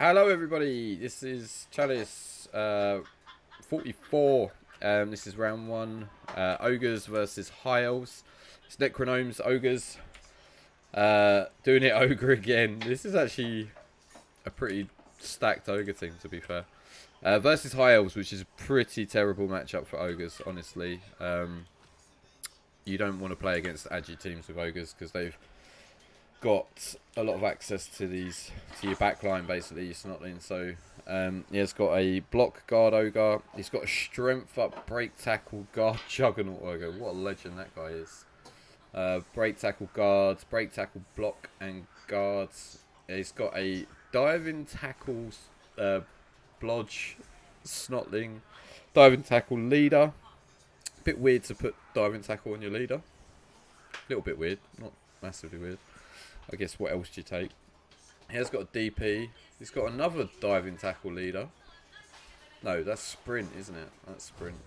Hello everybody, this is Chalice 44. This is round 1. Ogres versus High Elves. It's NecroGnomes, Ogres. Doing it Ogre again. This is actually a pretty stacked Ogre team, to be fair. Versus High Elves, which is a pretty terrible matchup for Ogres, honestly. You don't want to play against agi teams with Ogres because they've got a lot of access to your backline, basically, your snotling. So yeah, it's got a block guard ogre. He's got a strength up, break tackle guard juggernaut ogre. What a legend that guy is. Break tackle guards, break tackle block and guards. He's got a diving tackle blodge snotling, diving tackle leader. Bit weird to put diving tackle on your leader. A little bit weird, not massively weird. I guess what else do you take? He has got a DP. He's got another diving tackle leader. No, that's sprint, isn't it? That's sprint.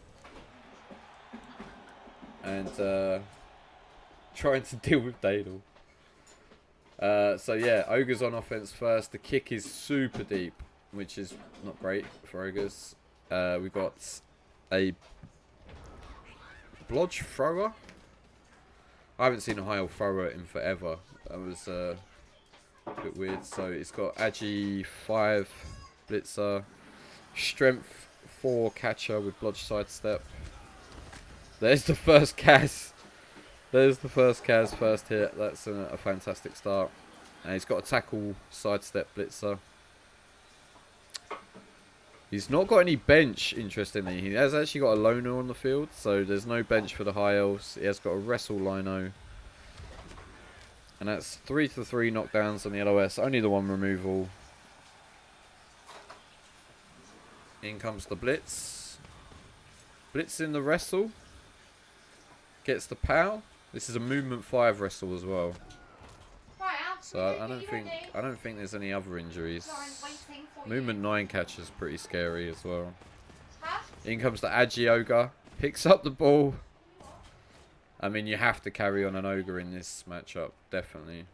And trying to deal with Daedal. So yeah, Ogres on offense first. The kick is super deep, which is not great for Ogres. We've got a blodge thrower. I haven't seen a high elf thrower in forever. That was a bit weird. So it's got agi 5 blitzer, strength 4 catcher with blodge sidestep. There's the first Kaz. There's the first Kaz first hit. That's a fantastic start. And he's got a tackle sidestep blitzer. He's not got any bench, interestingly. He has actually got a loner on the field, so there's no bench for the high elves. He has got a wrestle lino. And that's 3-3 knockdowns on the LOS. Only the one removal. In comes the blitz. Blitz in the wrestle. Gets the pow. This is a movement 5 wrestle as well. So I don't think there's any other injuries. Movement 9 catch is pretty scary as well. In comes the agi ogre. Picks up the ball. I mean, you have to carry on an ogre in this matchup, definitely.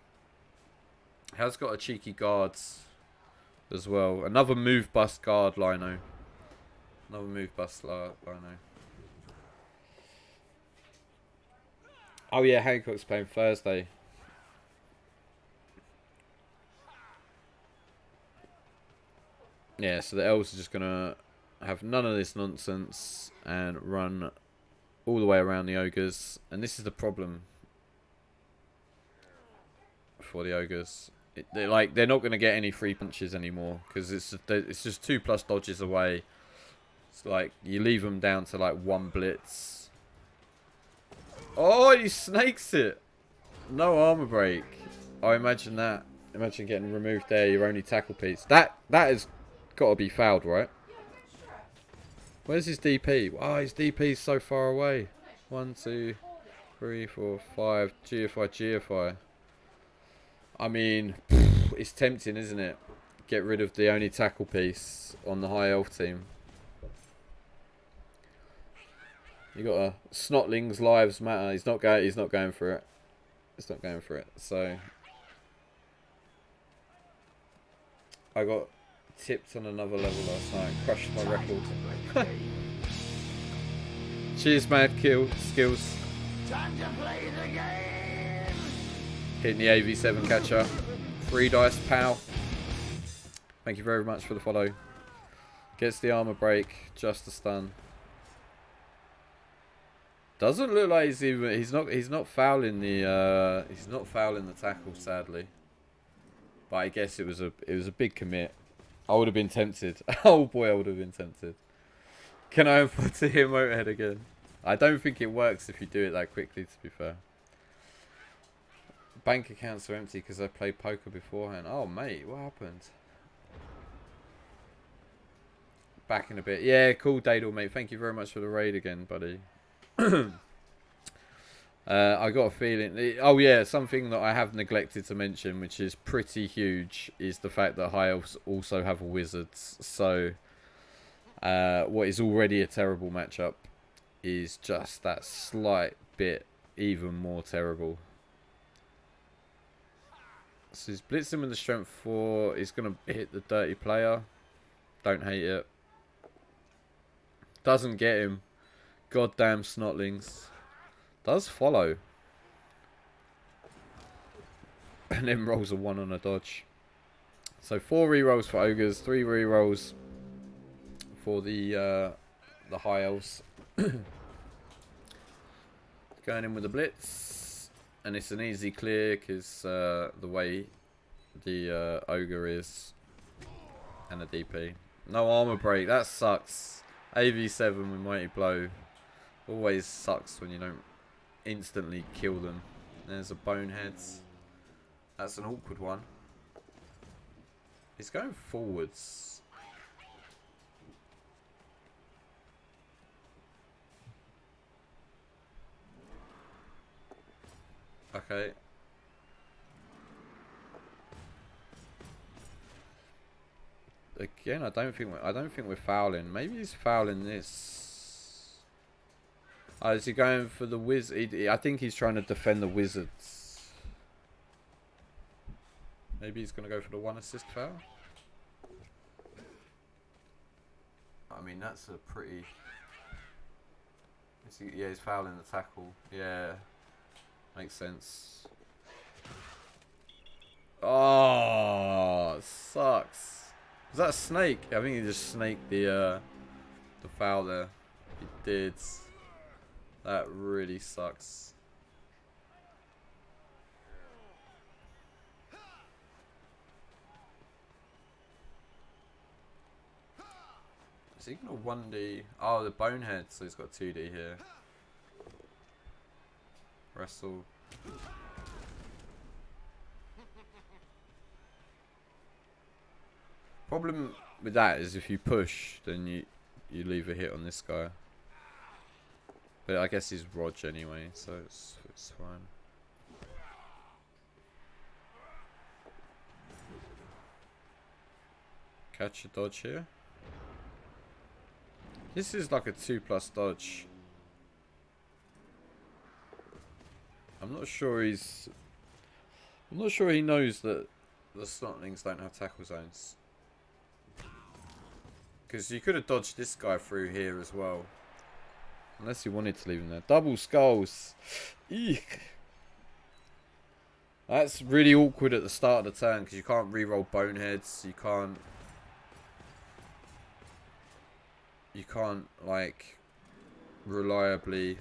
Has got a cheeky guards as well. Another move bust guard lino. Another move bust lino. Oh yeah, Hancock's playing Thursday. Yeah, so the elves are just going to have none of this nonsense and run all the way around the ogres. And this is the problem for the ogres. They're not going to get any free punches anymore because it's just 2+ dodges away. It's like you leave them down to like 1 blitz. Oh, he snakes it. No armor break. Oh, imagine that. Imagine getting removed there. Your only tackle piece. That is got to be fouled, right? Where's his DP? Oh, his DP's so far away. 1, 2, 3, 4, 5. GFI. I mean, it's tempting, isn't it? Get rid of the only tackle piece on the high elf team. You got a Snotling's lives matter. He's not going for it. He's not going for it. So I got tipped on another level last night. Crushed my record. Cheers, mad kill skills. Time to play the game. Hitting the AV7 catcher. 3 dice, pow. Thank you very much for the follow. Gets the armor break, just a stun. Doesn't look like he's not fouling the tackle, sadly. But I guess it was a big commit. I would have been tempted. Oh boy, I would have been tempted. Can I afford to hear Motorhead again? I don't think it works if you do it that quickly, to be fair. Bank accounts are empty because I played poker beforehand. Oh mate, what happened? Back in a bit. Yeah, cool Daedal, mate. Thank you very much for the raid again, buddy. I got a feeling. Oh yeah, something that I have neglected to mention, which is pretty huge, is the fact that high elves also have wizards. So, what is already a terrible matchup is just that slight bit even more terrible. So he's blitzing with the strength 4. He's going to hit the dirty player. Don't hate it. Doesn't get him. Goddamn snotlings. Does follow. And then rolls a 1 on a dodge. So 4 rerolls for Ogres, 3 rerolls for the high elves. Going in with the blitz. And it's an easy clear because the way the ogre is. And the DP. No armor break, that sucks. AV7 with Mighty Blow. Always sucks when you don't instantly kill them. There's a Boneheads. That's an awkward one. He's going forwards. Okay. Again, I don't think we're fouling. Maybe he's fouling this. Oh, is he going for the wizard? I think he's trying to defend the wizards. Maybe he's going to go for the 1 assist foul. I mean, that's a pretty... Yeah, he's fouling the tackle. Yeah. Makes sense. Oh, sucks. Was that a snake? I think he just snaked the foul there. He did. That really sucks. Is he gonna 1D? Oh, the Bonehead, so he's got 2D here. Wrestle. Problem with that is if you push, then you leave a hit on this guy. But I guess he's Rog anyway, so it's fine. Catch a dodge here. This is like a 2+ dodge. I'm not sure he knows that the Snotlings don't have tackle zones. Because you could have dodged this guy through here as well. Unless you wanted to leave him there. Double skulls. Eek. That's really awkward at the start of the turn because you can't reroll Boneheads. You can't like reliably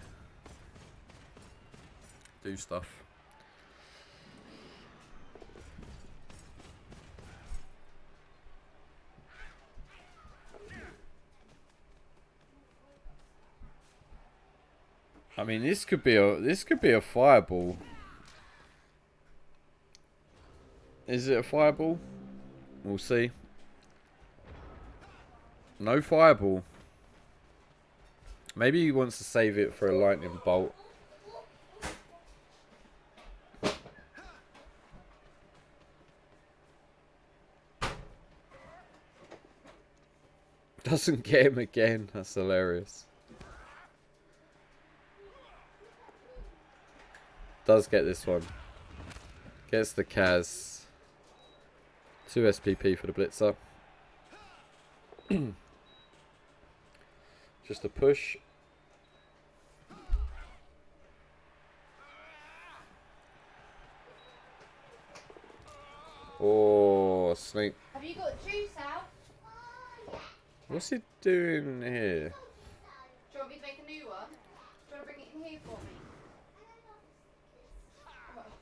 do stuff. I mean, this could be a fireball. Is it a fireball? We'll see. No fireball. Maybe he wants to save it for a lightning bolt. Doesn't get him again. That's hilarious. Does get this one. Gets the Kaz. 2 SPP for the Blitzer. Just a push. Oh, snake. Have you got juice out? What's he doing here? Do you want me to make a new one? Do you want to bring it in here for me?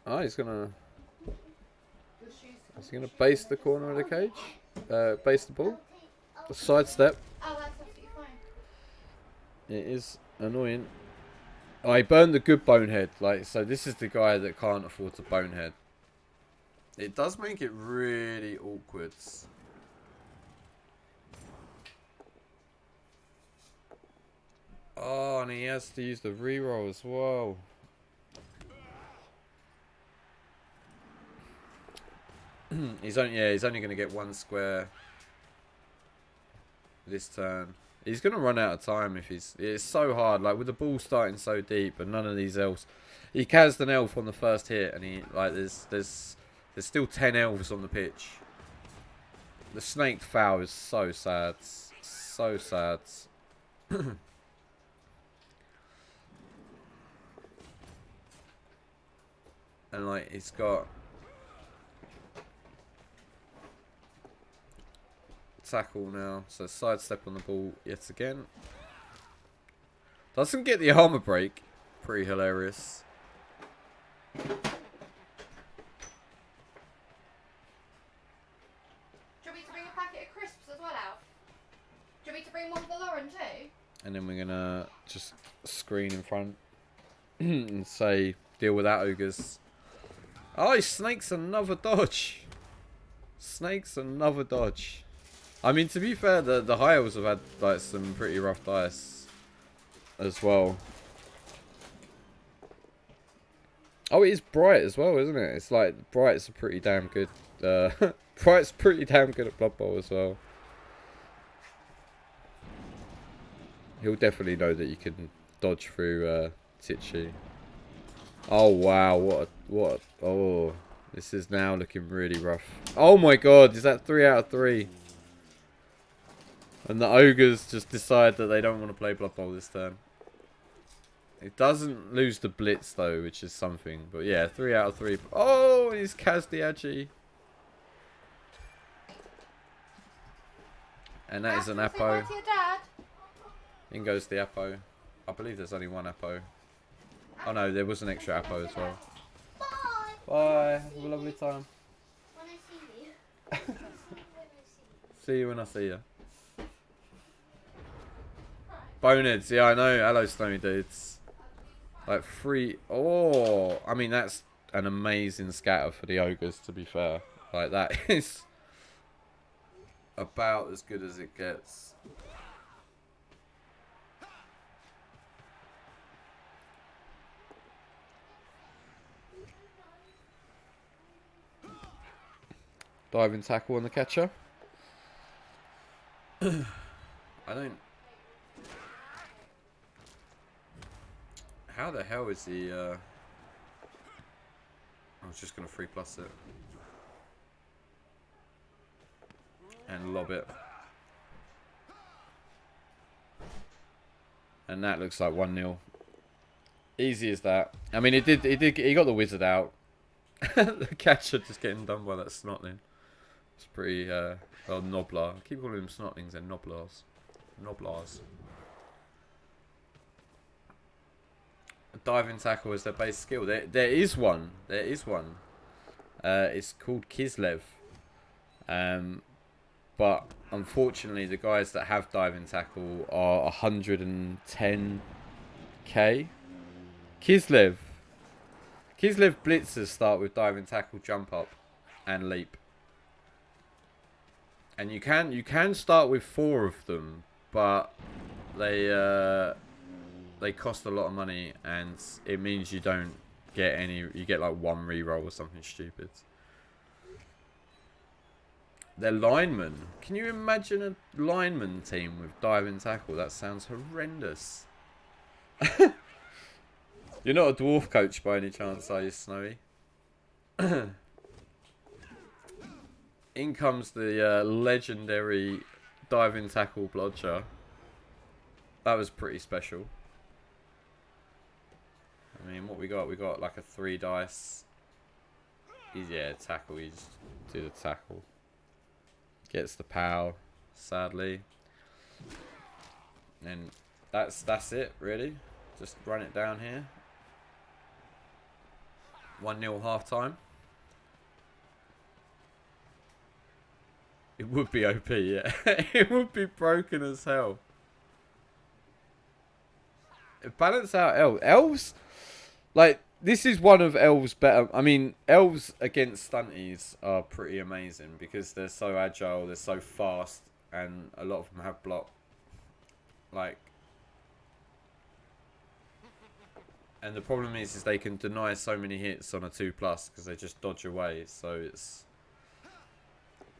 Oh, he's gonna... Your shoes. Is he gonna base the corner of the cage? Base the ball? A sidestep. Oh, that's absolutely fine. It is annoying. Oh, he burned the good Bonehead. Like, so this is the guy that can't afford to Bonehead. It does make it really awkward. Oh, and he has to use the reroll as well. he's only going to get 1 square this turn. He's going to run out of time if he's... It's so hard, like with the ball starting so deep and none of these elves. He cast an elf on the first hit and he, like, there's There's still 10 elves on the pitch. The snaked foul is so sad. So sad. And like, it's got tackle now. So sidestep on the ball yet again. Doesn't get the armor break. Pretty hilarious. Do you want me to bring a packet of crisps as well out? Do you want me to bring one for Lauren too? And then we're gonna just screen in front and say, deal with that, Ogres. Oh, he snakes another dodge. Snakes another dodge. I mean, to be fair, the high elves have had like some pretty rough dice as well. Oh, it is Br1ght as well, isn't it? It's like Br1ght's a pretty damn good. Br1ght's pretty damn good at Blood Bowl as well. He'll definitely know that you can dodge through Titchy. Oh wow, what? Oh, this is now looking really rough. Oh my god, is that 3 out of 3? And the Ogres just decide that they don't want to play Blood Bowl this turn. It doesn't lose the Blitz though, which is something. But yeah, 3 out of 3. Oh, he's Kazdiachi. And that is an Apo. In goes the Apo. I believe there's only one Apo. Oh no, there was an extra Apo as well. Bye. Bye. Have a lovely time. When I see you. See you when I see you. Boneheads, yeah, I know. Hello, Snowy Dudes. Like 3. Oh, I mean, that's an amazing scatter for the Ogres, to be fair. Like, that is about as good as it gets. Diving tackle on the catcher. I don't... How the hell is he... I was just going to 3+ it. And lob it. And that looks like 1-0. Easy as that. I mean, he got the wizard out. The catcher just getting done by that snotling. It's pretty, well, Noblar. I keep calling them snotlings and Noblars. Noblars. Diving tackle is their base skill. There is one. There is one. It's called Kislev. But unfortunately, the guys that have diving tackle are 110k. Kislev blitzers start with diving tackle, jump up, and leap. And you can start with 4 of them, but they cost a lot of money, and it means you don't get any. You get like 1 reroll or something stupid. They're linemen. Can you imagine a lineman team with diving tackle? That sounds horrendous. You're not a dwarf coach by any chance, are you, Snowy? In comes the legendary diving tackle blodger. That was pretty special. I mean, what we got? We got like a 3 dice. Yeah, tackle. You just do the tackle. Gets the power, sadly. And that's it, really. Just run it down here. 1-0 half time. It would be OP, yeah. It would be broken as hell. Balance out elves. Elves, like, this is one of elves' better. I mean, elves against stunties are pretty amazing because they're so agile, they're so fast, and a lot of them have block. Like, and the problem is they can deny so many hits on a 2+ because they just dodge away. So it's.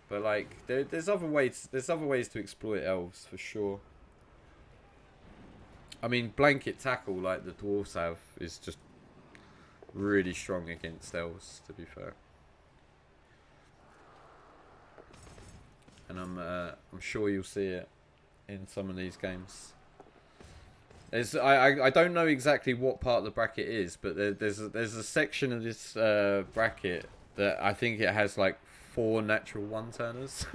But like, there's other ways. There's other ways to exploit elves for sure. I mean, blanket tackle like the dwarves have is just really strong against elves. To be fair. and I'm sure you'll see it in some of these games. I don't know exactly what part of the bracket is, but there's a section of this bracket that I think it has like 4 natural one-turners.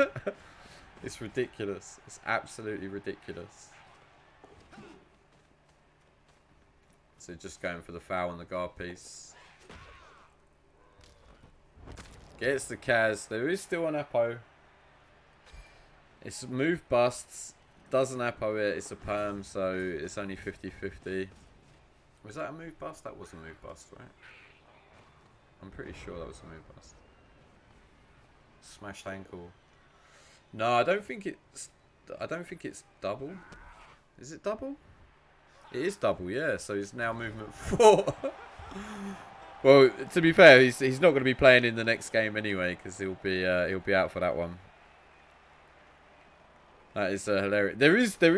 It's ridiculous. It's absolutely ridiculous. So just going for the foul on the guard piece. Gets the Kaz. There is still an Apo. It's move busts. Doesn't Apo it. It's a perm, so it's only 50-50. Was that a move bust? That was a move bust, right? I'm pretty sure that was a move bust. Smashed ankle. No, I don't think it's double. Is it double? It is double, yeah. So he's now movement 4. Well, to be fair, he's not going to be playing in the next game anyway, because he'll be out for that one. That is hilarious. There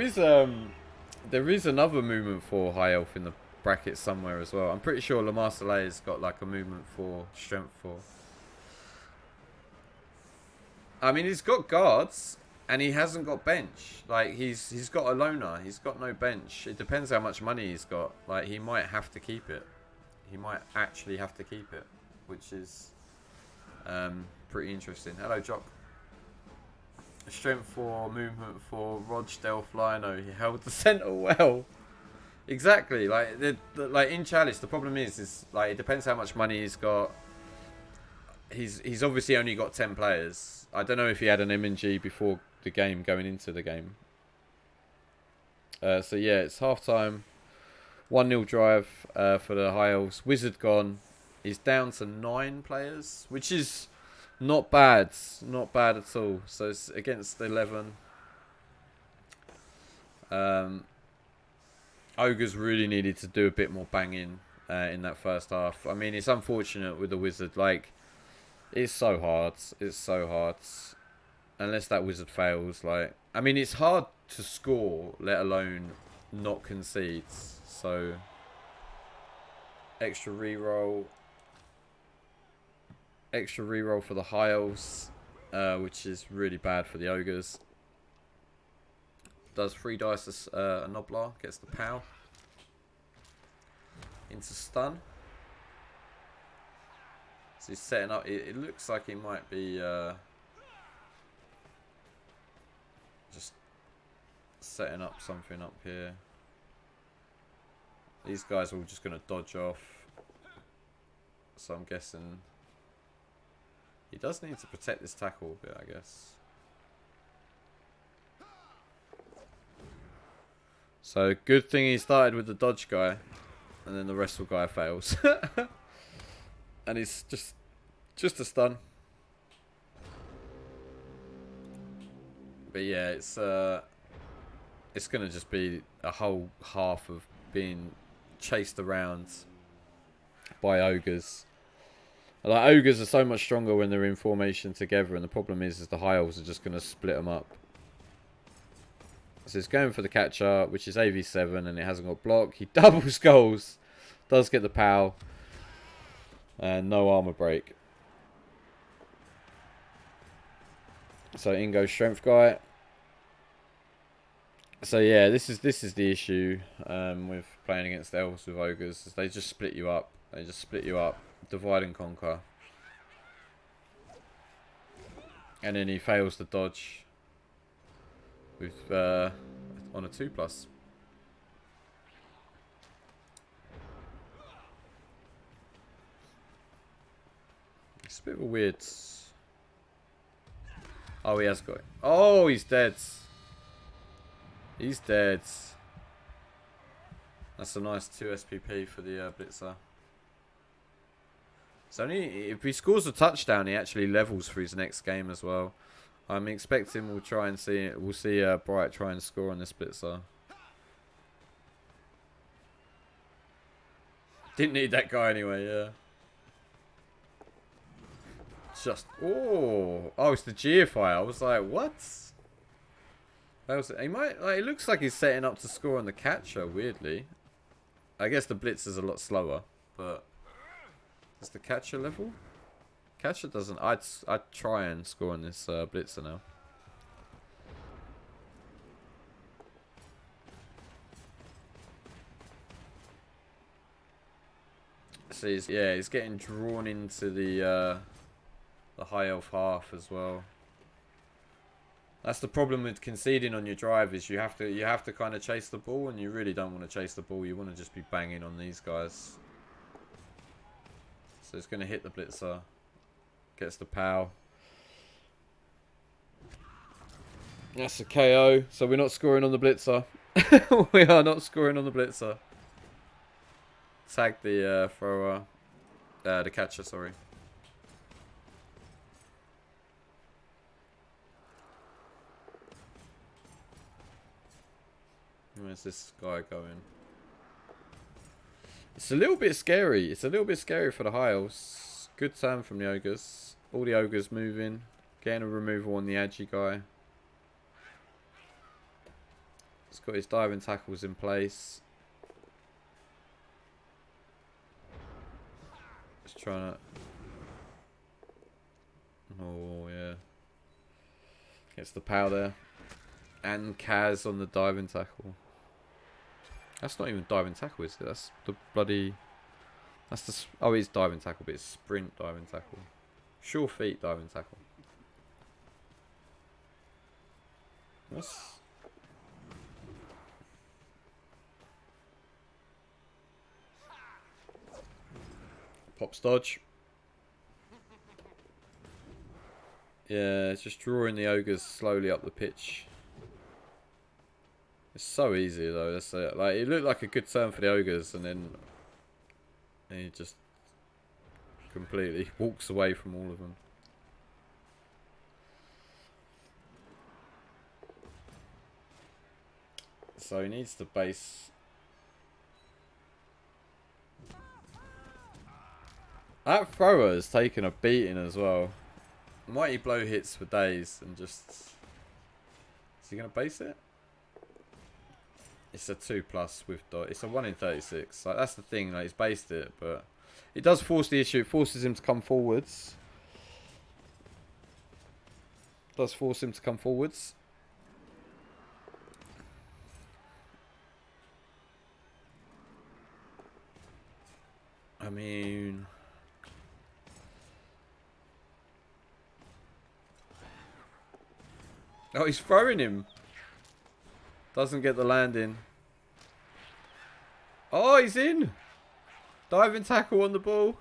is another movement 4 high elf in the bracket somewhere as well. I'm pretty sure Lamar Soleil has got like a movement 4, strength 4. I mean, he's got guards and he hasn't got bench. Like he's got a loner. He's got no bench. It depends how much money he's got. Like he might have to keep it. He might actually have to keep it, which is pretty interesting. Hello, Jock. Strength 4, movement 4, Rog, Delph, Lino. He held the centre well. Exactly. Like like in Chalice, the problem is like it depends how much money he's got. He's obviously only got 10 players. I don't know if he had an MNG before the game, going into the game. So yeah, it's half time. 1-0 drive for the High Elves. Wizard gone. He's down to 9 players, which is not bad. Not bad at all. So it's against 11. Ogres really needed to do a bit more banging in that first half. I mean, it's unfortunate with the Wizard. Like, it's so hard. It's so hard. Unless that Wizard fails. Like, I mean, it's hard to score, let alone not concede. So, extra reroll. Extra reroll for the High Elves, which is really bad for the Ogres. Does 3 dice as a Noblar, gets the POW. Into stun. So he's setting up, it looks like he might be just setting up something up here. These guys are all just going to dodge off. So I'm guessing he does need to protect this tackle a bit, I guess. So good thing he started with the dodge guy, and then the wrestle guy fails. And he's just a stun. But yeah, it's gonna just be a whole half of being chased around by ogres. Like, ogres are so much stronger when they're in formation together, and the problem is the high elves are just gonna split them up. So he's going for the catcher, which is AV7, and it hasn't got block. He double skulls, does get the POW, and no armor break. So in goes strength guy. So yeah, this is the issue with playing against elves with ogres. Is they just split you up. They just split you up, divide and conquer. And then he fails to dodge with on a 2+. It's a bit of a weird. Oh, he has got it. Oh, he's dead. He's dead. That's a nice 2 SPP for the Blitzer. So if he scores a touchdown, he actually levels for his next game as well. I'm expecting we'll see Br1ght try and score on this Blitzer. Didn't need that guy anyway, yeah. Just oh, it's the GFI. I was like, what? That was, he might, like, it looks like he's setting up to score on the catcher. Weirdly, I guess the blitz is a lot slower, but is the catcher level? Catcher doesn't. I'd try and score on this blitzer now. So he's getting drawn into the high elf half as well. That's the problem with conceding on your drive, is you have to kind of chase the ball, and you really don't want to chase the ball. You want to just be banging on these guys. So it's going to hit the blitzer. Gets the POW. That's a KO. So we're not scoring on the blitzer. We are not scoring on the blitzer. Tag the thrower. The catcher, sorry. Where's this guy going? It's a little bit scary. It's a little bit scary for the high elves. Good turn from the ogres. All the ogres moving. Getting a removal on the Agi guy. He's got his diving tackles in place. Just trying to... Oh, yeah. Gets the POW there. And Kaz on the diving tackle. That's not even diving tackle, is it? That's the bloody... That's the... Oh, it's diving tackle, but it's sprint diving tackle. Sure feet diving tackle. That's... Pops dodge. Yeah, it's just drawing the ogres slowly up the pitch. It's so easy though. That's it. Like, it looked like a good turn for the ogres, and then he just completely walks away from all of them. So he needs to base. That thrower has taken a beating as well. Mighty blow hits for days and just... Is he going to base it? It's a 2+ with dot. It's a 1 in 36. Like, that's the thing. Like, he's based it, but it does force the issue. It forces him to come forwards. Does force him to come forwards. I mean... Oh, he's throwing him. Doesn't get the landing. Oh, he's in. Diving tackle on the ball.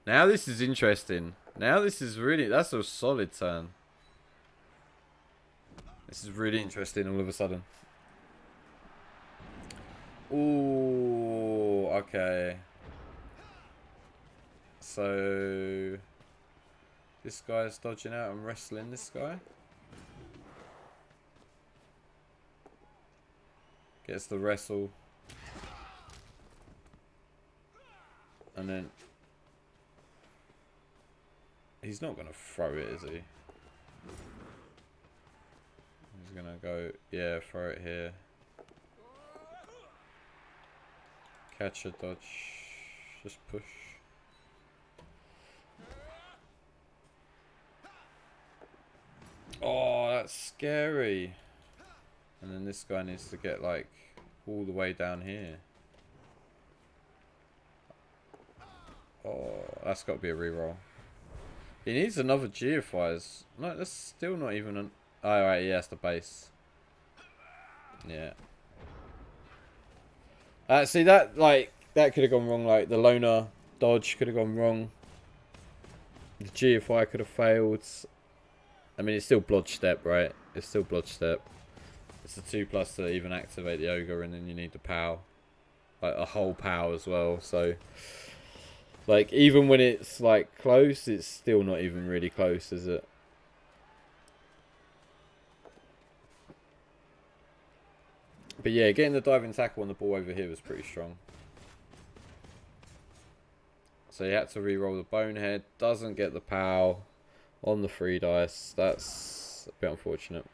Now this is interesting. Now this is really... That's a solid turn. This is really interesting all of a sudden. Ooh, okay. So... This guy's dodging out and wrestling this guy. Gets the wrestle. And then... He's not going to throw it, is he? He's going to go... Yeah, throw it here. Catch a dodge. Just push. Oh, that's scary. And then this guy needs to get like all the way down here. Oh, that's got to be a reroll. He needs another Geophire's. No, that's still not even an... Oh, right, yeah, that's the base. Yeah. See, that, like, that could have gone wrong. Like, the loner dodge could have gone wrong. The Geofire could have failed. I mean, it's still Blodge Step, right? It's still Blodge Step. It's a 2+ to even activate the Ogre, and then you need the POW. Like, a whole POW as well, so... Like, even when it's, like, close, it's still not even really close, is it? But yeah, getting the diving tackle on the ball over here was pretty strong. So he had to re-roll the Bonehead. Doesn't get the POW on the 3 dice. That's a bit unfortunate.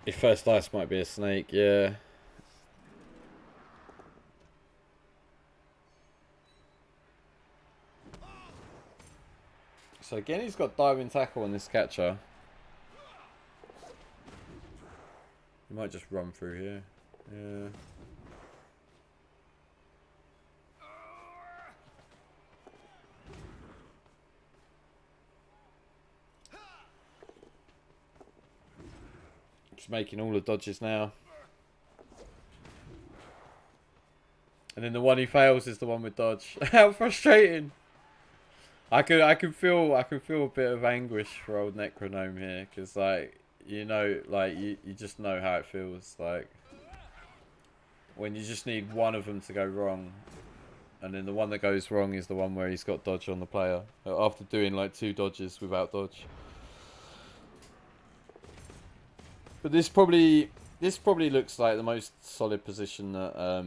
Your first dice might be a snake, yeah. So again, he's got diving tackle on this catcher. He might just run through here. Yeah. Just making all the dodges now. And then the one who fails is the one with dodge. How frustrating! I can feel a bit of anguish for old NecroGnome here, because like you just know how it feels like when you just need one of them to go wrong, and then the one that goes wrong is the one where he's got dodge on the player after doing like 2 dodges without dodge. But this probably looks like the most solid position that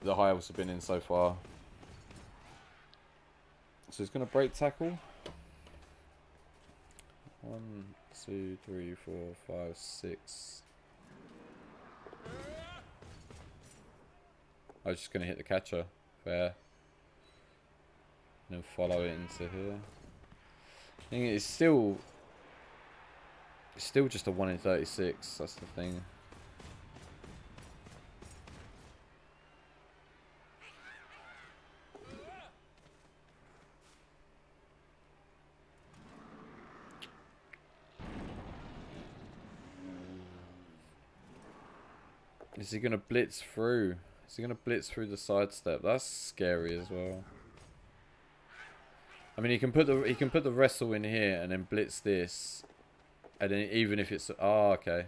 the High Elves have been in so far. So he's going to break tackle. 1, 2, 3, 4, 5, 6. I was just going to hit the catcher. Fair. And then follow it into here. I think it's still just a 1 in 36. That's the thing. Is he gonna blitz through? Is he gonna blitz through the sidestep? That's scary as well. I mean, he can put the wrestle in here and then blitz this, and then even if it's okay.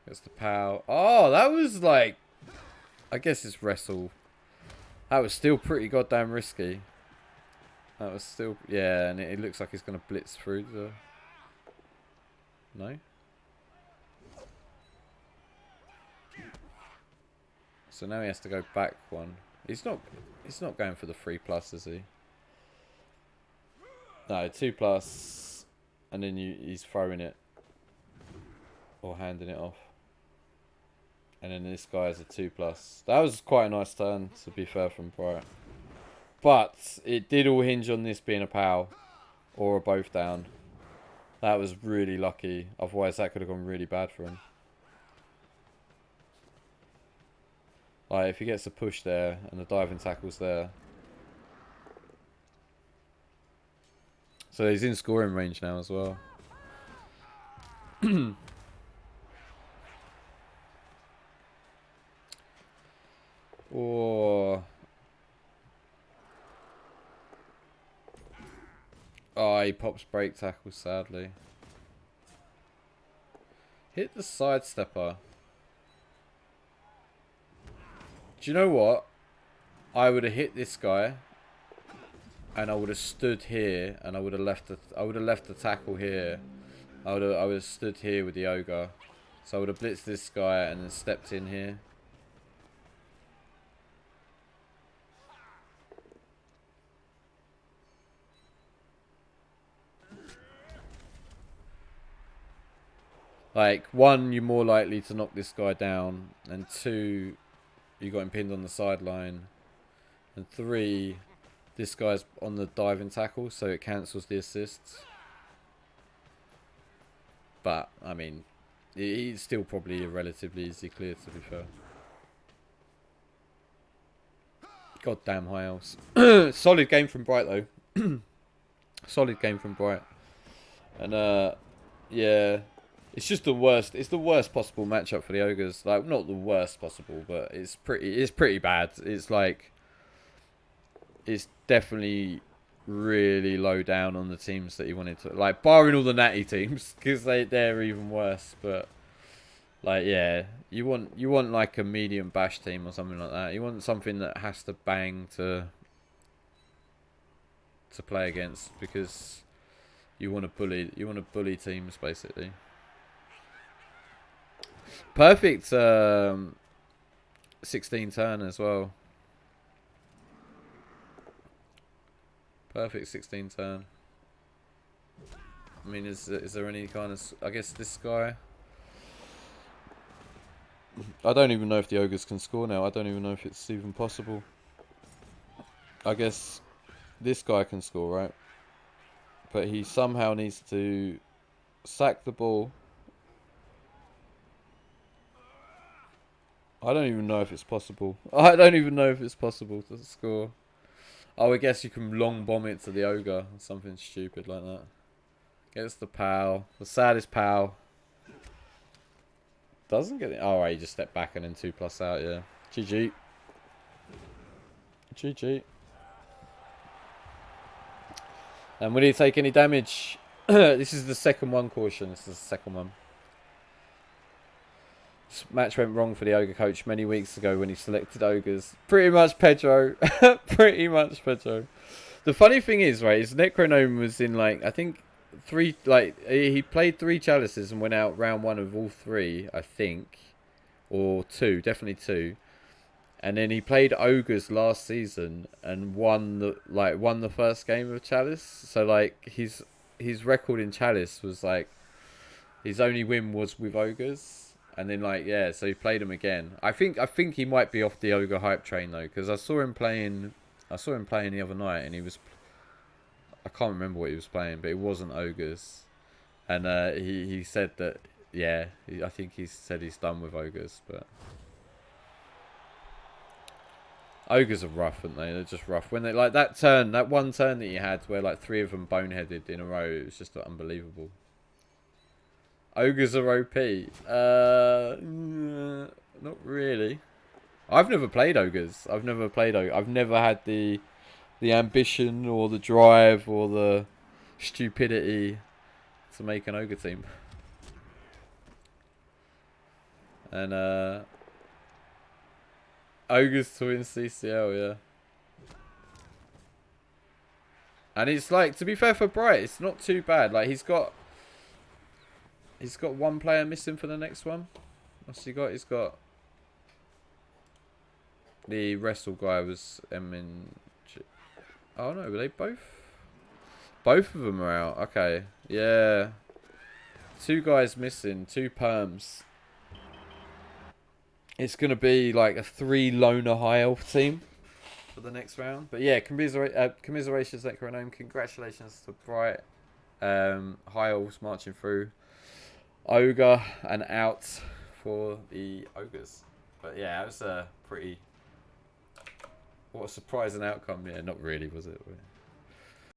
That's the pow. Oh, that was like, I guess it's wrestle. That was still pretty goddamn risky. That was still, yeah, and it looks like he's gonna blitz through the. No. So now he has to go back one. He's not going for the 3+, is he? No, 2+, and then he's throwing it or handing it off. And then this guy is a 2+. That was quite a nice turn, to be fair, from Br1ght. But it did all hinge on this being a POW or a both down. That was really lucky. Otherwise, that could have gone really bad for him. Like, if he gets a push there and the diving tackle's there. So he's in scoring range now as well. Oh. Oh, he pops break tackle, sadly. Hit the sidestepper. Do you know what? I would have hit this guy, and I would have stood here, and I would have left the tackle here. I would have stood here with the ogre, so I would have blitzed this guy and then stepped in here. Like, 1, you're more likely to knock this guy down, and 2, you got him pinned on the sideline, and 3, this guy's on the diving tackle, so it cancels the assists. But I mean, he's still probably a relatively easy clear, to be fair. Goddamn High Elves. Solid game from Br1ght though. Solid game from Br1ght. And yeah. It's just the worst. It's the worst possible matchup for the Ogres. Like, not the worst possible, but it's pretty bad. It's like, it's definitely really low down on the teams that he wanted to, like, barring all the natty teams, because they're even worse. But like, yeah, you want like a medium bash team or something like that. You want something that has to bang to play against, because you want to bully teams basically. Perfect 16 turn as well. Perfect 16 turn. I mean, is there any kind of... I guess this guy... I don't even know if the Ogres can score now. I don't even know if it's even possible. I guess this guy can score, right? But he somehow needs to sack the ball I don't even know if it's possible. I don't even know if it's possible to score. Oh, I guess you can long bomb it to the ogre or something stupid like that. Gets the pal. The saddest pal. Doesn't get it. Oh, right, you just step back and then 2+ out, yeah. GG. GG. And will he take any damage? This is the second one, caution. This is the second one. This match went wrong for the ogre coach many weeks ago when he selected ogres. Pretty much Pedro. Pretty much Pedro. The funny thing is, right, is NecroGnome was in, like, I think he played 3 chalices and went out round 1 of all 3, I think. Or 2, definitely 2. And then he played ogres last season and won the first game of Chalice. So like his record in Chalice was like his only win was with ogres. And then like yeah, so he played him again. I think he might be off the ogre hype train though, because I saw him playing the other night and I can't remember what he was playing, but it wasn't ogres. And he said that yeah, I think he said he's done with ogres, but. Ogres are rough, aren't they? They're just rough. When they like that one turn that you had where like 3 of them boneheaded in a row, it was just unbelievable. Ogres are OP. Not really. I've never played ogres. I've never had the ambition or the drive or the stupidity to make an ogre team. And ogres to win CCL, yeah. And it's like, to be fair for Br1ght, it's not too bad. Like he's got 1 player missing for the next one. What's he got? He's got the wrestle guy was oh no, were they both? Both of them are out. Okay, yeah. 2 guys missing, 2 perms. It's going to be like a 3 loner high elf team for the next round. But yeah, commiserations, NecroGnome. Congratulations to Br1ght. High elves marching through. Ogre and out for the ogres. But yeah, it was a pretty... What a surprising outcome. Yeah, not really, was it?